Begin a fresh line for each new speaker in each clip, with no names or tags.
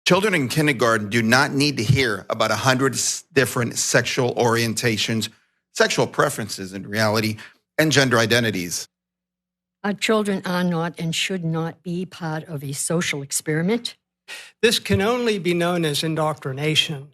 Children in kindergarten do not need to hear about 100 different sexual orientations, sexual preferences in reality, and gender identities.
Our children are not and should not be part of a social experiment.
This can only be known as indoctrination.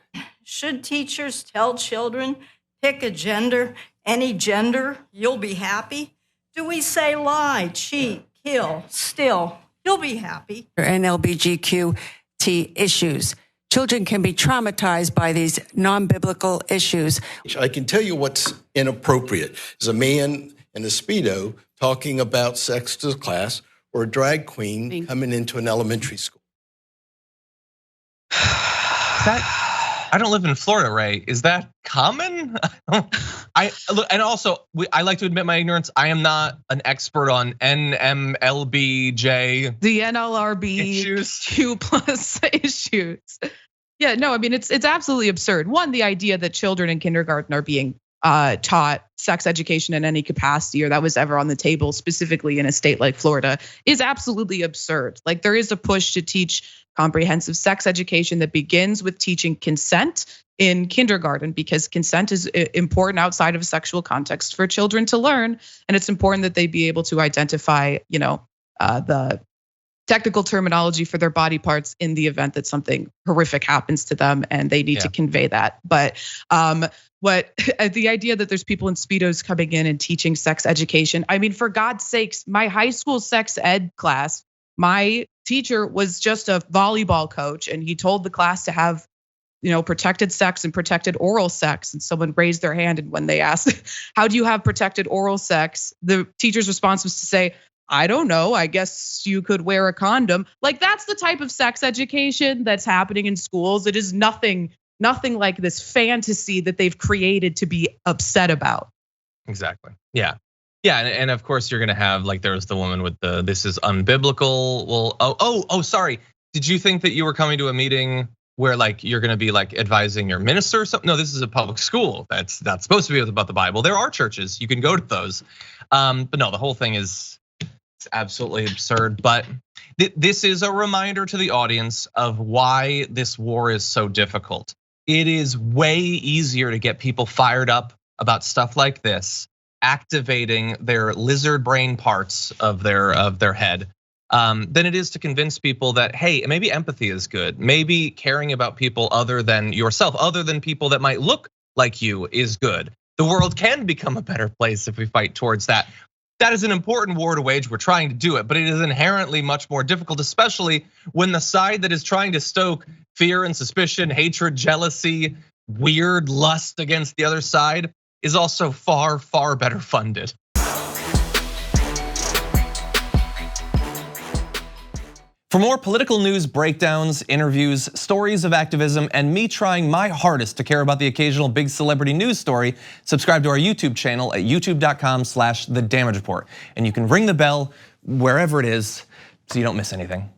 Should teachers tell children, pick a gender, any gender, you'll be happy? Do we say lie, cheat, kill, steal, you'll be happy?
And LGBTQ issues. Children can be traumatized by these non-biblical issues.
I can tell you what's inappropriate is a man in a Speedo talking about sex to the class, or a drag queen coming into an elementary school.
I don't live in Florida, Ray. Is that common? I like to admit my ignorance. I am not an expert on NMLBJ.
The NLRBQ+ issues. Yeah, no, I mean it's absolutely absurd. One, the idea that children in kindergarten are being taught sex education in any capacity, or that was ever on the table, specifically in a state like Florida, is absolutely absurd. Like, there is a push to teach comprehensive sex education that begins with teaching consent in kindergarten, because consent is important outside of a sexual context for children to learn, and it's important that they be able to identify, the technical terminology for their body parts in the event that something horrific happens to them, and they need to convey that. But the idea that there's people in Speedos coming in and teaching sex education, I mean, for God's sakes, my high school sex ed class, my teacher was just a volleyball coach, and he told the class to have, protected sex and protected oral sex. And someone raised their hand, and when they asked, how do you have protected oral sex? The teacher's response was to say, I don't know, I guess you could wear a condom. Like, that's the type of sex education that's happening in schools. It is nothing like this fantasy that they've created to be upset about.
Exactly. Yeah. And of course you're gonna have, like, there was the woman with the "this is unbiblical." Well, sorry. Did you think that you were coming to a meeting where, like, you're gonna be like advising your minister or something? No, this is a public school. That's not supposed to be about the Bible. There are churches, you can go to those. But no, the whole thing is absolutely absurd. But this is a reminder to the audience of why this war is so difficult. It is way easier to get people fired up about stuff like this, activating their lizard brain parts of their head, than it is to convince people that, hey, maybe empathy is good. Maybe caring about people other than yourself, other than people that might look like you, is good. The world can become a better place if we fight towards that. That is an important war to wage. We're trying to do it, but it is inherently much more difficult, especially when the side that is trying to stoke fear and suspicion, hatred, jealousy, weird lust against the other side is also far, far better funded.
For more political news, breakdowns, interviews, stories of activism, and me trying my hardest to care about the occasional big celebrity news story, subscribe to our YouTube channel at youtube.com/The Damage Report. And you can ring the bell wherever it is so you don't miss anything.